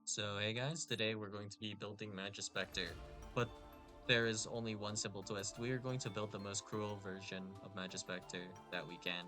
So hey guys, today we're going to be building Majespecter, but there is only one simple twist. We are going to build the most cruel version of Majespecter that we can.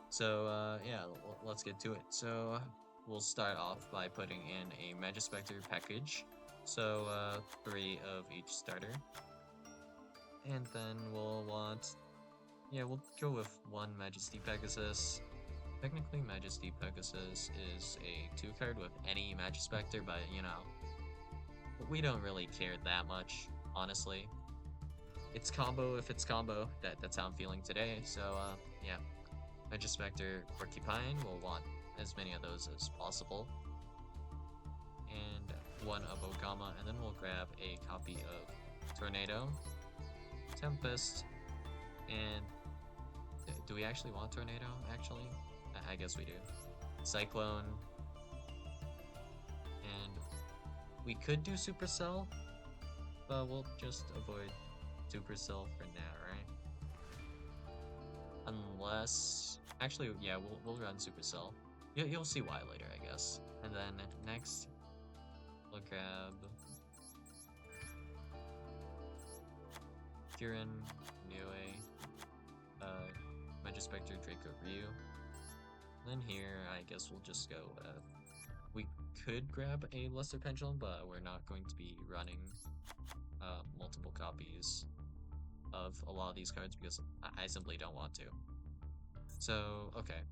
So yeah, let's get to it. So we'll start off by putting in a Majespecter package. So three of each starter. And then we'll go with one Majesty Pegasus. Technically Majesty Pegasus is a 2 card with any Majespecter, but we don't really care that much, honestly. It's combo if it's combo. That's how I'm feeling today. So yeah, Majespecter Porcupine will want as many of those as possible. And one of Ogama, and then we'll grab a copy of Tornado, Tempest, and do we actually want Tornado, actually? I guess we do. Cyclone, and we could do Supercell, but we'll just avoid Supercell for now, right? Unless, actually, yeah, we'll run Supercell. You'll see why later, I guess. And then next, we'll grab Kirin, Niue, uh, Majespecter, Draco, Ryu. Then here, I guess we'll just go with. We could grab a Lesser Pendulum, but we're not going to be running multiple copies of a lot of these cards because I simply don't want to. So, okay.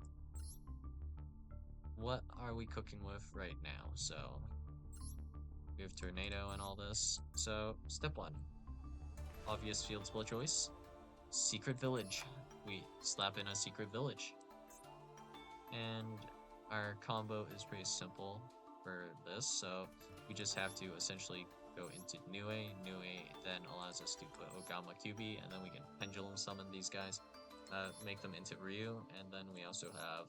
What are we cooking with right now? So, we have Tornado and all this. So, step one. Obvious field spell choice. Secret Village. We slap in a Secret Village. And our combo is pretty simple for this. So, we just have to essentially go into Niue. Niue then allows us to put Ogama QB, and then we can Pendulum Summon these guys. Make them into Ryu, and then we also have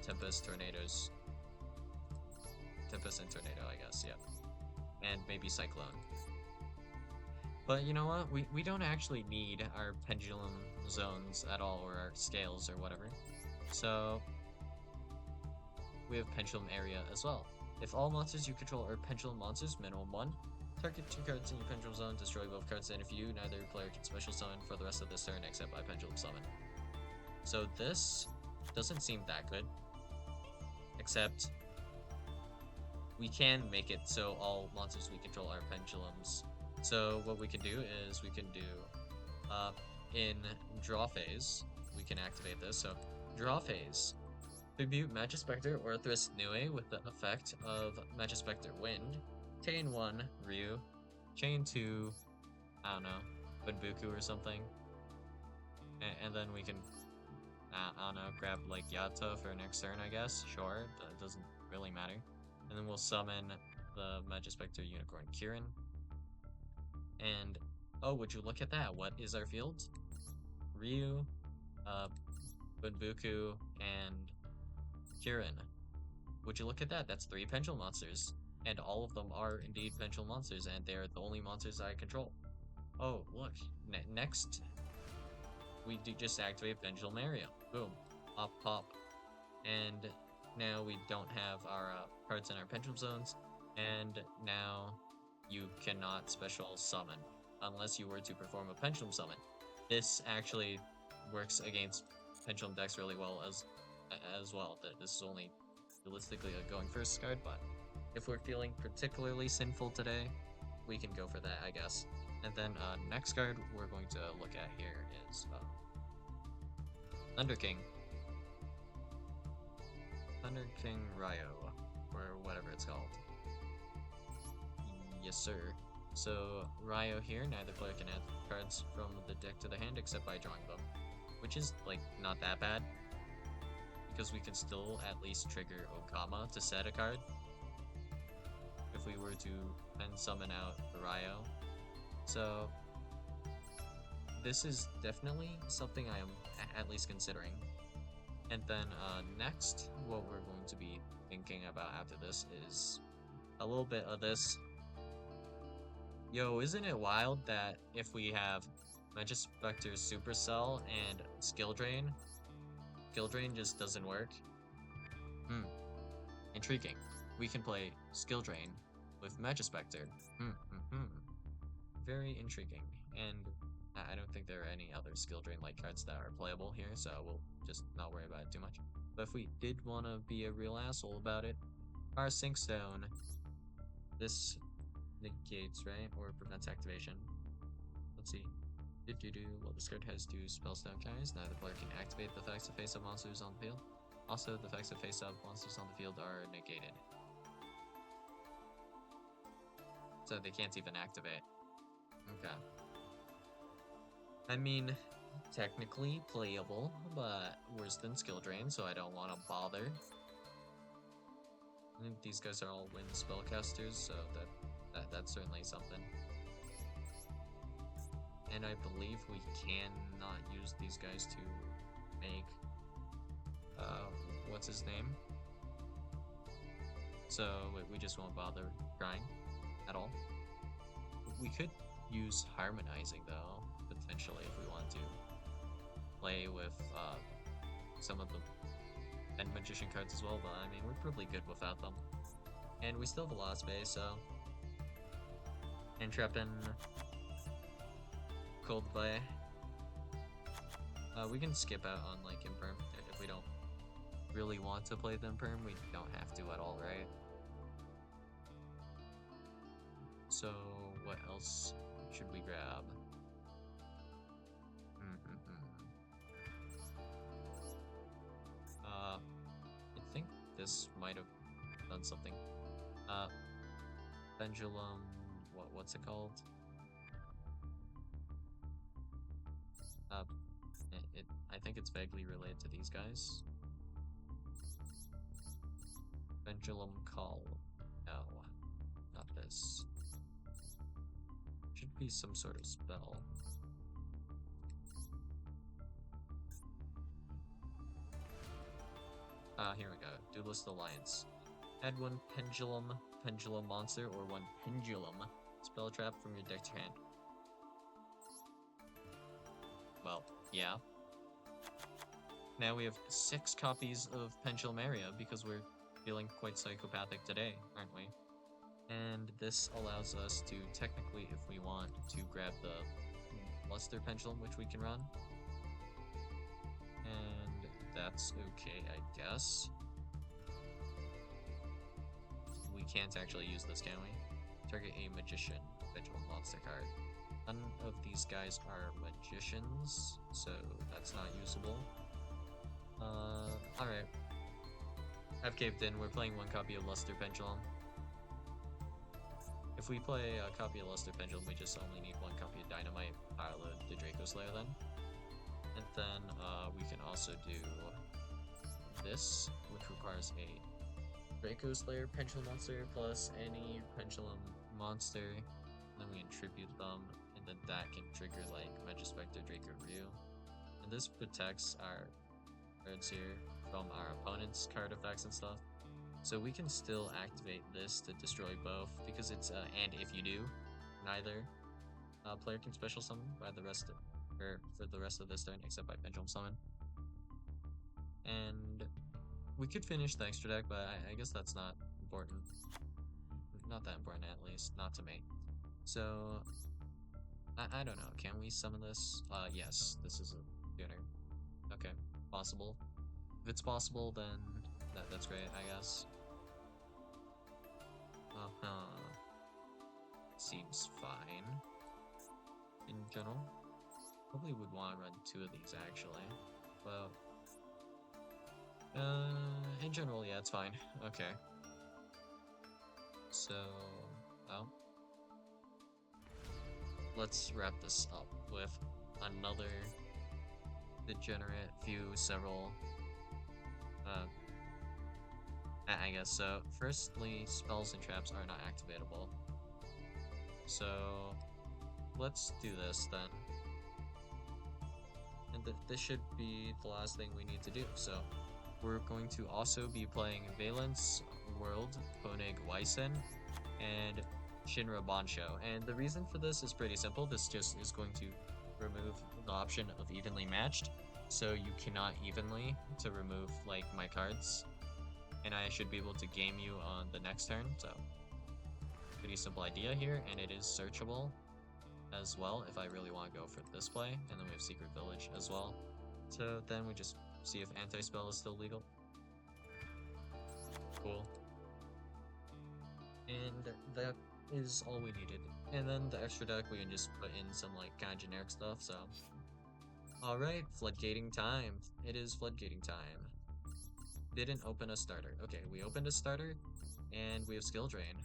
Tempest, Tornadoes, Tempest and Tornado, I guess, yeah. And maybe Cyclone. But you know what? We don't actually need our pendulum zones at all, or our scales or whatever. So we have pendulum area as well. If all monsters you control are pendulum monsters, minimum 1, target 2 cards in your pendulum zone, destroy both cards, and if you, neither player can special summon for the rest of this turn except by pendulum summon. So this doesn't seem that good, except we can make it so all monsters we control are pendulums. So what we can do is we can do in draw phase, we can activate this. So draw phase, tribute Majespecter or Thrist Niue with the effect of Majespecter Wind, chain 1 Ryu, chain 2, I don't know, Bunbuku or something, and then we can I don't know, grab like Yato for next turn, I guess. Sure, that doesn't really matter. And then we'll summon the Majespecter Unicorn Kirin. And oh, would you look at that? What is our field? Ryu, Bunbuku, and Kirin. Would you look at that? That's 3 Pendulum monsters. And all of them are indeed Pendulum monsters, and they're the only monsters I control. Oh, look. Next, we do just activate Pendulum Area. Boom. Pop, pop. And now we don't have our cards in our Pendulum zones, and now you cannot special summon unless you were to perform a Pendulum summon. This actually works against Pendulum decks really well as well. This is only realistically a going first card, but if we're feeling particularly sinful today, we can go for that, I guess. And then next card we're going to look at here is Thunder King. Thunder King Ryo, or whatever it's called. Yes, sir. So, Ryo here, neither player can add cards from the deck to the hand except by drawing them. Which is, like, not that bad. Because we can still at least trigger Okama to set a card. If we were to then summon out Ryo. So, this is definitely something I am at least considering. And then next, what we're going to be thinking about after this is a little bit of this. Yo, isn't it wild that if we have Majespecter Supercell and Skill Drain just doesn't work? Intriguing. we can play Skill Drain with Majespecter. Very intriguing. And I don't think there are any other Skill Drain like cards that are playable here, so we'll just not worry about it too much. But if we did want to be a real asshole about it, our Sync Stone, this negates, right? Or prevents activation. Let's see. Well, this card has 2 Spellstone counters. Now the player can activate the effects of face-up monsters on the field. Also, the effects of face-up monsters on the field are negated. So they can't even activate. Okay. I mean, technically playable, but worse than Skill Drain, so I don't want to bother. I think these guys are all wind spellcasters, so that's certainly something. And I believe we cannot use these guys to make what's his name? So we just won't bother trying at all. We could use Harmonizing though, potentially, if we want to play with some of the End Magician cards as well, but I mean, we're probably good without them. And we still have a lot of space, so Entrapin, Cold Play. We can skip out on like Imperm if we don't really want to play the Imperm. We don't have to at all, right? So what else should we grab? I think this might have done something. Pendulum. What's it called? I think it's vaguely related to these guys. Pendulum Call. No, not this. Should be some sort of spell. Here we go. Duelist Alliance. Add 1 Pendulum monster, or 1 Pendulum spell trap from your deck to hand. Well, yeah. Now we have 6 copies of Pendulum Area because we're feeling quite psychopathic today, aren't we? And this allows us to technically, if we want, to grab the Luster Pendulum, which we can run. And that's okay, I guess. We can't actually use this, can we? Target a Magician Pendulum monster card. None of these guys are magicians, so that's not usable. Alright. I've caved in. We're playing 1 copy of Luster Pendulum. If we play a copy of Luster Pendulum, we just only need 1 copy of Dynamite, load the Draco Slayer then. And then we can also do this, which requires a Draco Slayer Pendulum monster plus any Pendulum monster. Then we attribute them, and then that can trigger like Majespecter, Draco Ryu. And this protects our cards here from our opponent's card effects and stuff. So we can still activate this to destroy both, because it's and if you do, neither player can special summon by the rest of, or for the rest of this turn except by Pendulum Summon. And we could finish the extra deck, but I guess that's not important. Not that important, at least, not to me. So I don't know. Can we summon this? Yes, this is a tuner. Okay, possible. If it's possible, then that's great, I guess. Seems fine. In general, probably would want to run 2 of these actually, but in general, yeah, it's fine. Okay. So, well, let's wrap this up with another degenerate several I guess so. Firstly, spells and traps are not activatable. So let's do this then. And this should be the last thing we need to do. So we're going to also be playing Valence World, Koenig Weissen, and Shinra Bansho. And the reason for this is pretty simple. This just is going to remove the option of evenly matched. So you cannot evenly to remove like my cards. and I should be able to game you on the next turn, so pretty simple idea here, and it is searchable as well if I really want to go for this play, and then we have Secret Village as well. So then we just see if Anti-Spell is still legal. Cool. And that is all we needed. And then the extra deck, we can just put in some like kind of generic stuff, so. Alright, floodgating time. It is floodgating time. Didn't open a starter. Okay, we opened a starter, and we have Skill Drain,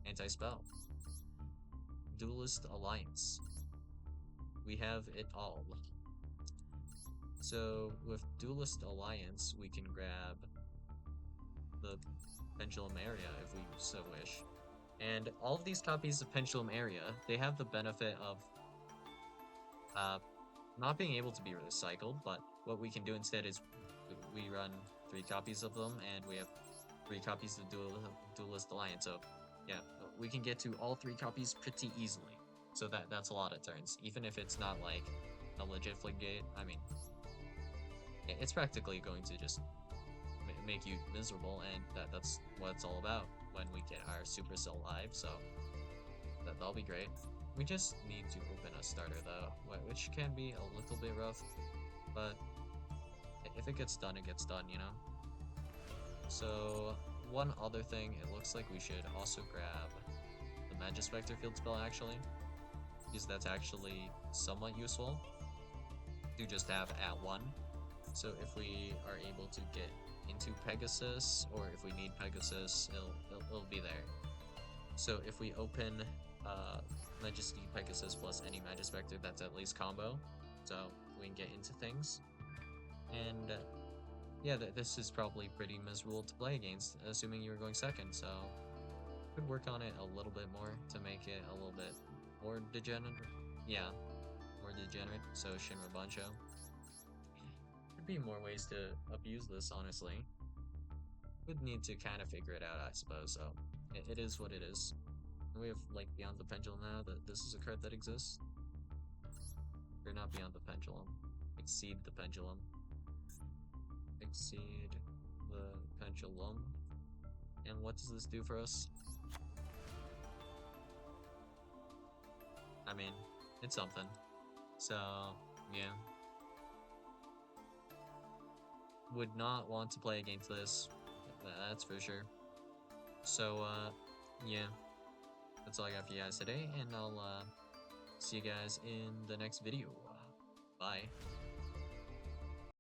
Anti-Spell, Duelist Alliance. We have it all. So with Duelist Alliance, we can grab the Pendulum Area if we so wish. And all of these copies of Pendulum Area, they have the benefit of not being able to be recycled, but what we can do instead is we run 3 copies of them, and we have 3 copies of Duelist Alliance. So yeah, we can get to all 3 copies pretty easily. So that's a lot of turns, even if it's not like a legit Floodgate. I mean, it's practically going to just make you miserable, and that's what it's all about when we get our Supercell live. So that'll be great. We just need to open a starter though, which can be a little bit rough, but if it gets done, it gets done, you know? So one other thing, it looks like we should also grab the Majespecter field spell actually, because that's actually somewhat useful to just have at 1. So if we are able to get into Pegasus, or if we need Pegasus, it'll be there. So if we open Majesty Pegasus plus any Majespecter, that's at least combo, so we can get into things. And yeah, this is probably pretty miserable to play against, assuming you're going second, so could work on it a little bit more to make it a little bit more degenerate. Yeah, more degenerate, so Shinra Bancho. Could be more ways to abuse this, honestly. Would need to kind of figure it out, I suppose, so it is what it is. We have, like, Beyond the Pendulum now, that this is a card that exists. Or not Beyond the Pendulum. Exceed the Pendulum. Exceed the Pendulum. And what does this do for us? I mean, it's something. So, yeah. Would not want to play against this. That's for sure. So, yeah. That's all I got for you guys today, and I'll see you guys in the next video. Bye.